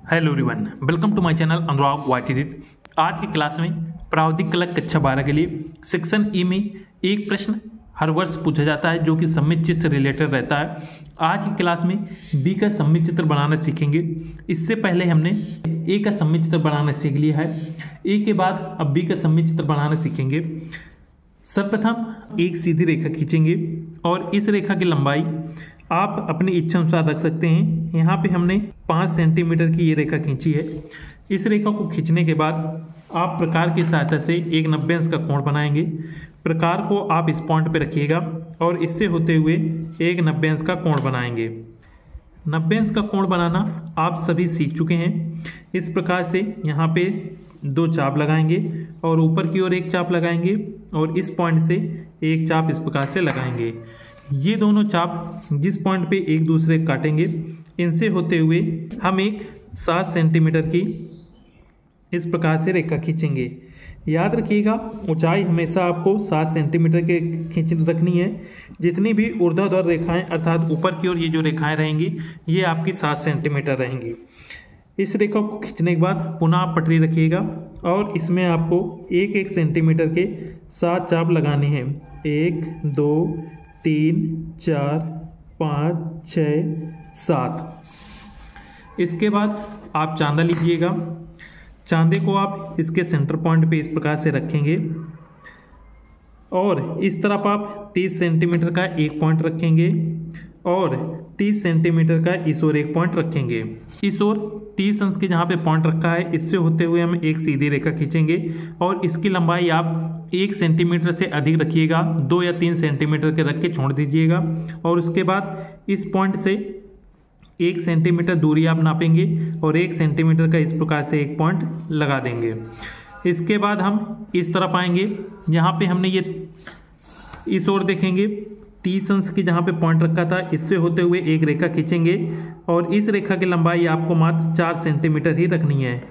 Hello everyone, welcome to my channel Anurag वाइटीडिट। आज की क्लास में प्रावधिक कला कक्षा 12 के लिए सेक्शन ई में एक प्रश्न हर वर्ष पूछा जाता है जो कि सममित चित्र से रिलेटेड रहता है। आज की क्लास में बी का सममित चित्र बनाना सीखेंगे। इससे पहले हमने ए का सममित चित्र बनाना सीख लिया है। ए के बाद अब बी का सममित चित्र बनाना सीखेंगे। सर्वप्रथम एक सीधी रेखा खींचेंगे और इस रेखा की लंबाई आप अपनी इच्छा अनुसार रख सकते हैं। यहाँ पे हमने 5 सेंटीमीटर की ये रेखा खींची है। इस रेखा को खींचने के बाद आप प्रकार की सहायता से एक 90 अंश का कोण बनाएंगे। प्रकार को आप इस पॉइंट पे रखिएगा और इससे होते हुए एक 90 अंश का कोण बनाएंगे। 90 अंश का कोण बनाना आप सभी सीख चुके हैं। इस प्रकार से यहाँ पे 2 चाप लगाएंगे और ऊपर की ओर एक चाप लगाएंगे और इस पॉइंट से एक चाप इस प्रकार से लगाएंगे। ये दोनों चाप जिस पॉइंट पे एक दूसरे काटेंगे, इनसे होते हुए हम एक 7 सेंटीमीटर की इस प्रकार से रेखा खींचेंगे। याद रखिएगा, ऊंचाई हमेशा आपको 7 सेंटीमीटर के खींच रखनी है। जितनी भी ऊर्ध्वाधर रेखाएं अर्थात ऊपर की ओर ये जो रेखाएं रहेंगी, ये आपकी 7 सेंटीमीटर रहेंगी। इस रेखा को खींचने के बाद पुनः आप पटरी रखिएगा और इसमें आपको 1-1 सेंटीमीटर के 7 चाप लगाने हैं। 1, 2, 3, 4, 5, 6, 7। इसके बाद आप चांदा लीजिएगा। चांदे को आप इसके सेंटर पॉइंट पे इस प्रकार से रखेंगे और इस तरफ आप 30 सेंटीमीटर का एक पॉइंट रखेंगे और 30 सेंटीमीटर का इस ओर एक पॉइंट रखेंगे। इस ओर 30 अंश के जहाँ पे पॉइंट रखा है, इससे होते हुए हम एक सीधी रेखा खींचेंगे और इसकी लंबाई आप 1 सेंटीमीटर से अधिक रखिएगा। 2 या 3 सेंटीमीटर के रख के छोड़ दीजिएगा और उसके बाद इस पॉइंट से 1 सेंटीमीटर दूरी आप नापेंगे और 1 सेंटीमीटर का इस प्रकार से एक पॉइंट लगा देंगे। इसके बाद हम इस तरफ आएंगे, यहाँ पे हमने ये इस ओर देखेंगे 30 अंश की जहाँ पे पॉइंट रखा था, इससे होते हुए एक रेखा खींचेंगे और इस रेखा की लंबाई आपको मात्र 4 सेंटीमीटर ही रखनी है।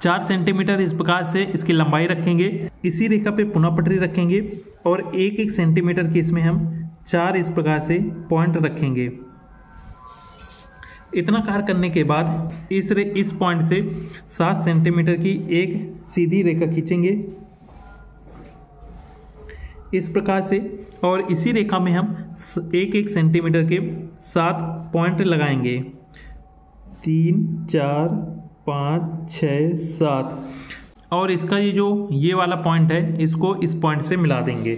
4 सेंटीमीटर इस प्रकार से इसकी लंबाई रखेंगे। इसी रेखा पे पुनः पटरी रखेंगे और 1-1 सेंटीमीटर की इसमें हम 4 इस प्रकार से पॉइंट रखेंगे। इतना कार्य करने के बाद इस पॉइंट से 7 सेंटीमीटर की एक सीधी रेखा खींचेंगे इस प्रकार से और इसी रेखा में हम 1-1 सेंटीमीटर के 7 पॉइंट लगाएंगे। 3, 4, 5, 6, 7 और इसका ये वाला पॉइंट है, इसको इस पॉइंट से मिला देंगे।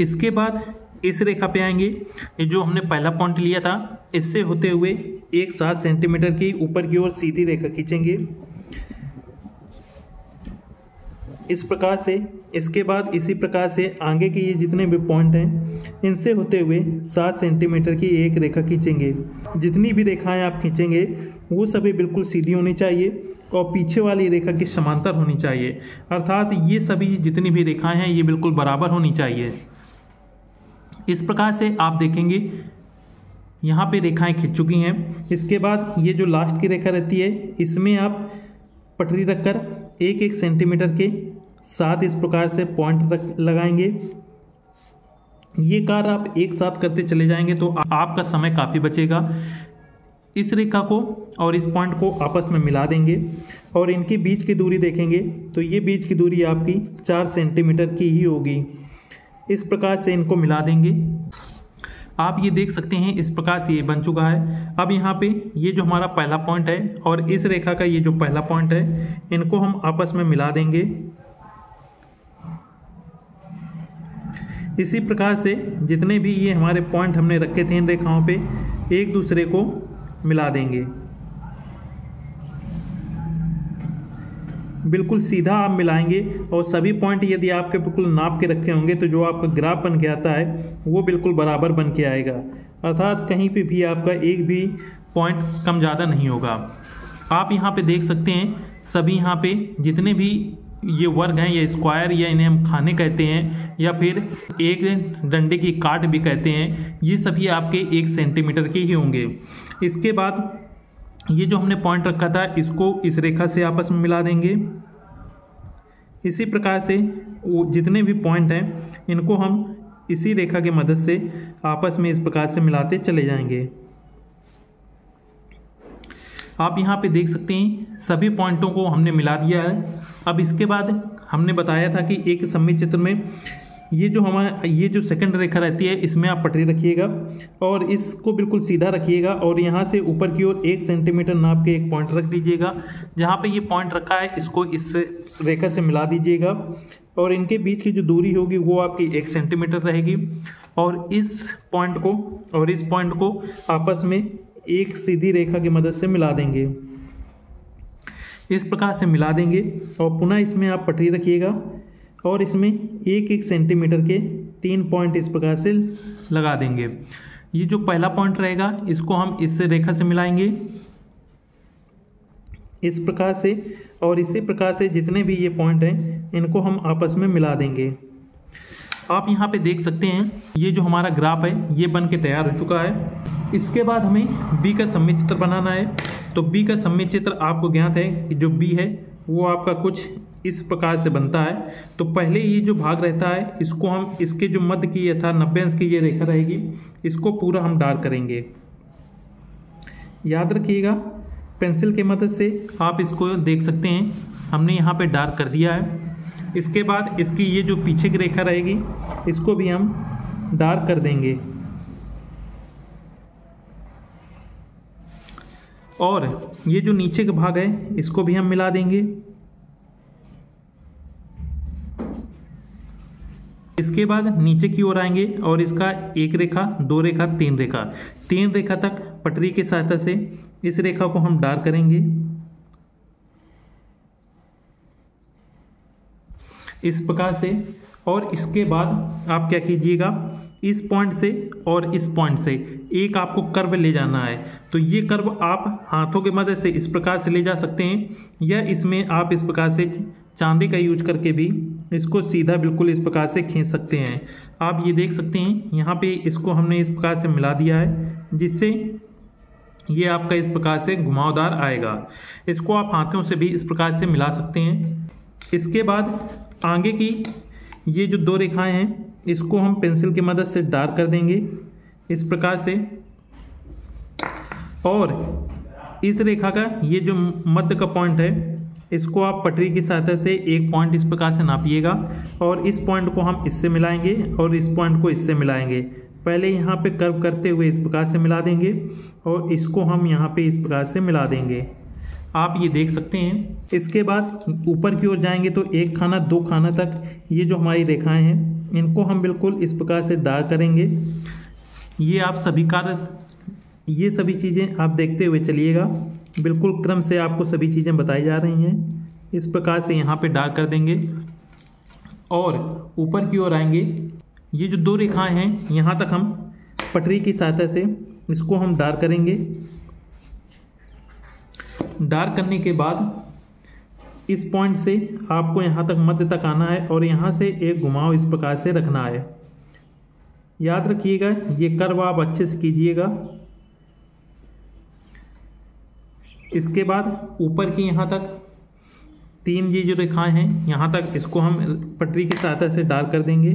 इसके बाद इस रेखा पे आएंगे। ये जो हमने पहला पॉइंट लिया था, इससे होते हुए एक 7 सेंटीमीटर की ऊपर की ओर सीधी रेखा खींचेंगे इस प्रकार से। इसके बाद इसी प्रकार से आगे के ये जितने भी पॉइंट हैं, इनसे होते हुए 7 सेंटीमीटर की एक रेखा खींचेंगे। जितनी भी रेखाएं आप खींचेंगे वो सभी बिल्कुल सीधी होनी चाहिए और पीछे वाली रेखा की समांतर होनी चाहिए, अर्थात ये सभी जितनी भी रेखाएं हैं ये बिल्कुल बराबर होनी चाहिए। इस प्रकार से आप देखेंगे यहाँ पे रेखाएं खींच चुकी हैं। इसके बाद ये जो लास्ट की रेखा रहती है, इसमें आप पटरी रखकर 1-1 सेंटीमीटर के 7 इस प्रकार से पॉइंट लगाएंगे। ये कार्य आप एक साथ करते चले जाएंगे तो आपका समय काफ़ी बचेगा। इस रेखा को और इस पॉइंट को आपस में मिला देंगे और इनके बीच की दूरी देखेंगे तो ये बीच की दूरी आपकी 4 सेंटीमीटर की ही होगी। इस प्रकार से इनको मिला देंगे। आप ये देख सकते हैं इस प्रकार से ये बन चुका है। अब यहाँ पे ये जो हमारा पहला पॉइंट है और इस रेखा का ये जो पहला पॉइंट है, इनको हम आपस में मिला देंगे। इसी प्रकार से जितने भी ये हमारे पॉइंट हमने रखे थे इन रेखाओं पे, एक दूसरे को मिला देंगे। बिल्कुल सीधा आप मिलाएंगे और सभी पॉइंट यदि आपके बिल्कुल नाप के रखे होंगे तो जो आपका ग्राफ बन के आता है वो बिल्कुल बराबर बन के आएगा, अर्थात कहीं पे भी आपका एक भी पॉइंट कम ज़्यादा नहीं होगा। आप यहाँ पे देख सकते हैं सभी यहाँ पे जितने भी ये वर्ग हैं या स्क्वायर या इन्हें हम खाने कहते हैं या फिर एक डंडे की काट भी कहते हैं, ये सभी आपके 1 सेंटीमीटर के ही होंगे। इसके बाद ये जो हमने पॉइंट रखा था, इसको इस रेखा से आपस में मिला देंगे। इसी प्रकार से वो जितने भी पॉइंट हैं इनको हम इसी रेखा की मदद से आपस में इस प्रकार से मिलाते चले जाएंगे। आप यहाँ पे देख सकते हैं सभी पॉइंटों को हमने मिला दिया है। अब इसके बाद हमने बताया था कि एक सममित चित्र में ये जो सेकंड रेखा रहती है इसमें आप पटरी रखिएगा और इसको बिल्कुल सीधा रखिएगा और यहाँ से ऊपर की ओर 1 सेंटीमीटर नाप के एक पॉइंट रख दीजिएगा। जहाँ पे ये पॉइंट रखा है इसको इस रेखा से मिला दीजिएगा और इनके बीच की जो दूरी होगी वो आपकी 1 सेंटीमीटर रहेगी और इस पॉइंट को आपस में एक सीधी रेखा की मदद से मिला देंगे। इस प्रकार से मिला देंगे और पुनः इसमें आप पटरी रखिएगा और इसमें 1-1 सेंटीमीटर के 3 पॉइंट इस प्रकार से लगा देंगे। ये जो पहला पॉइंट रहेगा इसको हम इस रेखा से मिलाएंगे इस प्रकार से और इसी प्रकार से जितने भी ये पॉइंट हैं इनको हम आपस में मिला देंगे। आप यहाँ पे देख सकते हैं ये जो हमारा ग्राफ है ये बन के तैयार हो चुका है। इसके बाद हमें बी का सममित चित्र बनाना है। तो बी का सममित चित्र आपको ज्ञात है कि जो बी है वो आपका कुछ इस प्रकार से बनता है। तो पहले ये जो भाग रहता है इसको हम इसके जो मध्य की यथा 90 अंश की ये रेखा रहेगी इसको पूरा हम डार्क करेंगे। याद रखिएगा पेंसिल की मदद से आप इसको देख सकते हैं हमने यहाँ पे डार्क कर दिया है। इसके बाद इसकी ये जो पीछे की रेखा रहेगी इसको भी हम डार्क कर देंगे और ये जो नीचे का भाग है इसको भी हम मिला देंगे। इसके बाद नीचे की ओर आएंगे और इसका 1 रेखा 2 रेखा 3 रेखा 3 रेखा तक पटरी की सहायता से इस रेखा को हम डार्क करेंगे इस प्रकार से। और इसके बाद आप क्या कीजिएगा इस पॉइंट से और इस पॉइंट से एक आपको कर्व ले जाना है। तो ये कर्व आप हाथों की मदद से इस प्रकार से ले जा सकते हैं या इसमें आप इस प्रकार से चांदी का यूज करके भी इसको सीधा बिल्कुल इस प्रकार से खींच सकते हैं। आप ये देख सकते हैं यहाँ पे इसको हमने इस प्रकार से मिला दिया है जिससे ये आपका इस प्रकार से घुमावदार आएगा। इसको आप हाथों से भी इस प्रकार से मिला सकते हैं। इसके बाद आगे की ये जो 2 रेखाएं हैं इसको हम पेंसिल की मदद से डार्क कर देंगे इस प्रकार से और इस रेखा का ये जो मध्य का पॉइंट है इसको आप पटरी की सहायता से एक पॉइंट इस प्रकार से नापिएगा और इस पॉइंट को हम इससे मिलाएंगे और इस पॉइंट को इससे मिलाएंगे। पहले यहाँ पे कर्व करते हुए इस प्रकार से मिला देंगे और इसको हम यहाँ पे इस प्रकार से मिला देंगे। आप ये देख सकते हैं। इसके बाद ऊपर की ओर जाएंगे तो 1 खाना 2 खाना तक ये जो हमारी रेखाएं हैं इनको हम बिल्कुल इस प्रकार से डार्क करेंगे। ये सभी चीज़ें आप देखते हुए चलिएगा, बिल्कुल क्रम से आपको सभी चीज़ें बताई जा रही हैं। इस प्रकार से यहाँ पे डार्क कर देंगे और ऊपर की ओर आएंगे। ये जो 2 रेखाएं हैं यहाँ तक हम पटरी की सहायता से इसको हम डार्क करेंगे। डार्क करने के बाद इस पॉइंट से आपको यहाँ तक मध्य तक आना है और यहाँ से एक घुमाव इस प्रकार से रखना है। याद रखिएगा ये कर्व आप अच्छे से कीजिएगा। इसके बाद ऊपर की यहाँ तक 3 ये जो रेखाएं हैं यहाँ तक इसको हम पटरी की सहायता से डार्क कर देंगे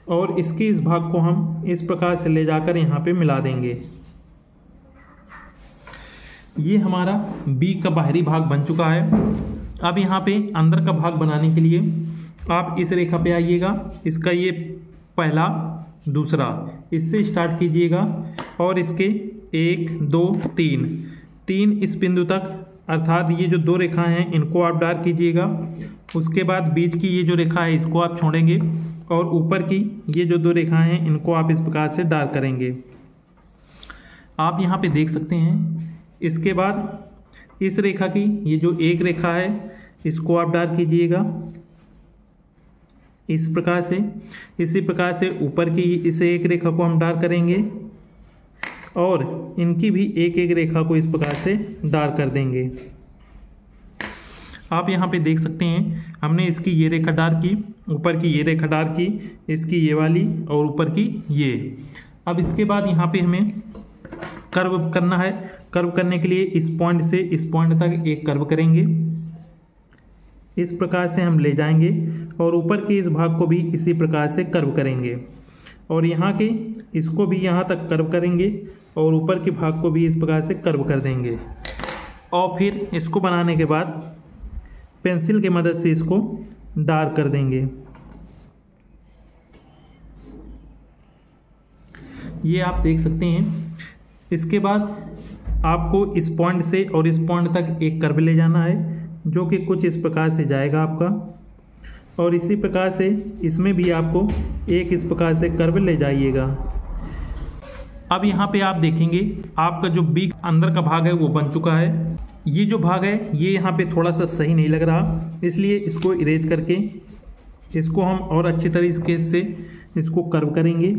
और इसके इस भाग को हम इस प्रकार से ले जाकर यहाँ पे मिला देंगे। ये हमारा बी का बाहरी भाग बन चुका है। अब यहाँ पे अंदर का भाग बनाने के लिए आप इस रेखा पे आइएगा। इसका ये पहला दूसरा इससे स्टार्ट कीजिएगा और इसके 1 2 3 इस बिंदु तक, अर्थात ये जो 2 रेखाएं हैं इनको आप डार्क कीजिएगा। उसके बाद बीच की ये जो रेखा है इसको आप छोड़ेंगे और ऊपर की ये जो 2 रेखाएं हैं इनको आप इस प्रकार से डार्क करेंगे। आप यहाँ पे देख सकते हैं। इसके बाद इस रेखा की ये जो 1 रेखा है इसको आप डार्क कीजिएगा इस प्रकार से। इसी प्रकार से ऊपर की इस 1 रेखा को हम डार्क करेंगे और इनकी भी 1 रेखा को इस प्रकार से डार्क कर देंगे। आप यहाँ पे देख सकते हैं हमने इसकी ये रेखा डार्क की, ऊपर की ये रेखा डार्क की, इसकी ये वाली और ऊपर की ये। अब इसके बाद यहाँ पे हमें कर्व करना है। कर्व करने के लिए इस पॉइंट से इस पॉइंट तक एक कर्व करेंगे इस प्रकार से हम ले जाएंगे और ऊपर के इस भाग को भी इसी प्रकार से कर्व करेंगे और यहाँ के इसको भी यहाँ तक कर्व करेंगे और ऊपर के भाग को भी इस प्रकार से कर्व कर देंगे। और फिर इसको बनाने के बाद पेंसिल की मदद से इसको डार्क कर देंगे। ये आप देख सकते हैं। इसके बाद आपको इस पॉइंट से और इस पॉइंट तक एक कर्व ले जाना है जो कि कुछ इस प्रकार से जाएगा आपका, और इसी प्रकार से इसमें भी आपको एक इस प्रकार से कर्व ले जाइएगा। अब यहाँ पे आप देखेंगे आपका जो बी अंदर का भाग है वो बन चुका है। ये जो भाग है ये यहाँ पे थोड़ा सा सही नहीं लग रहा, इसलिए इसको इरेज करके इसको हम और अच्छी तरीके से इसको कर्व करेंगे।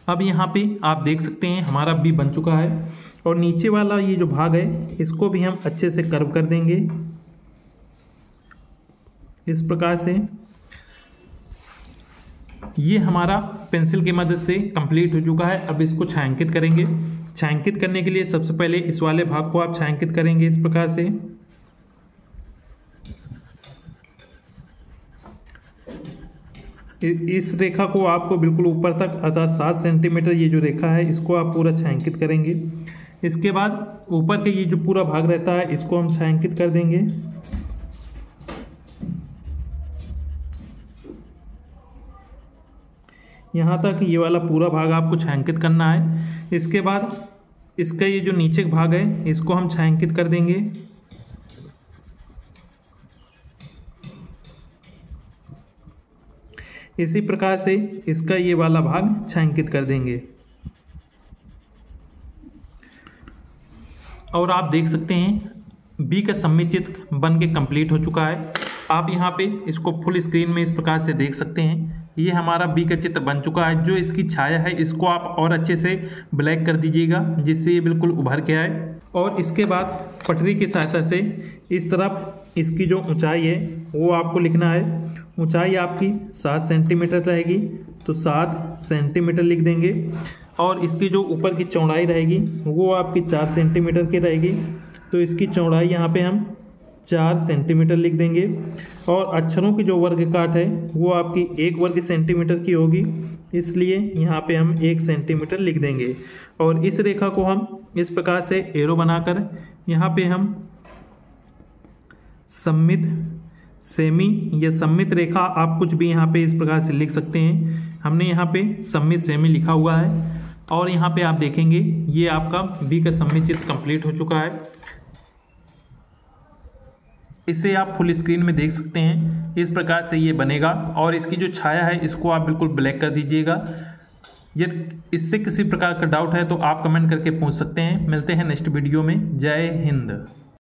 अब यहाँ पे आप देख सकते हैं हमारा बी बन चुका है और नीचे वाला ये जो भाग है इसको भी हम अच्छे से कर्व कर देंगे इस प्रकार से। ये हमारा पेंसिल की मदद से कंप्लीट हो चुका है। अब इसको छायांकित करेंगे। छायांकित करने के लिए सबसे पहले इस वाले भाग को आप छायांकित करेंगे इस प्रकार से। इस रेखा को आपको बिल्कुल ऊपर तक अर्थात 7 सेंटीमीटर ये जो रेखा है इसको आप पूरा छायांकित करेंगे। इसके बाद ऊपर के ये जो पूरा भाग रहता है इसको हम छायांकित कर देंगे। यहाँ तक ये वाला पूरा भाग आपको छायांकित करना है। इसके बाद इसका ये जो नीचे का भाग है इसको हम छायांकित कर देंगे। इसी प्रकार से इसका ये वाला भाग छायांकित कर देंगे और आप देख सकते हैं बी का सममित चित्र बन के कंप्लीट हो चुका है। आप यहाँ पे इसको फुल स्क्रीन में इस प्रकार से देख सकते हैं। ये हमारा बी का चित्र बन चुका है। जो इसकी छाया है इसको आप और अच्छे से ब्लैक कर दीजिएगा जिससे ये बिल्कुल उभर के आए। और इसके बाद पटरी की सहायता से इस तरफ इसकी जो ऊंचाई है वो आपको लिखना है। ऊंचाई आपकी 7 सेंटीमीटर रहेगी तो 7 सेंटीमीटर लिख देंगे और इसकी जो ऊपर की चौड़ाई रहेगी वो आपकी 4 सेंटीमीटर की रहेगी तो इसकी चौड़ाई यहाँ पे हम 4 सेंटीमीटर लिख देंगे। और अक्षरों की जो वर्ग काट है वो आपकी 1 वर्ग सेंटीमीटर की होगी, इसलिए यहाँ पे हम 1 सेंटीमीटर लिख देंगे। और इस रेखा को हम इस प्रकार से एरो बनाकर यहाँ पे हम सममित, सेमी या सममित रेखा आप कुछ भी यहाँ पे इस प्रकार से लिख सकते हैं। हमने यहाँ पे सममित सेमी लिखा हुआ है और यहाँ पे आप देखेंगे ये आपका बी का सममित चित्र कंप्लीट हो चुका है। इसे आप फुल स्क्रीन में देख सकते हैं। इस प्रकार से ये बनेगा और इसकी जो छाया है इसको आप बिल्कुल ब्लैक कर दीजिएगा। यदि इससे किसी प्रकार का डाउट है तो आप कमेंट करके पूछ सकते हैं। मिलते हैं नेक्स्ट वीडियो में। जय हिंद।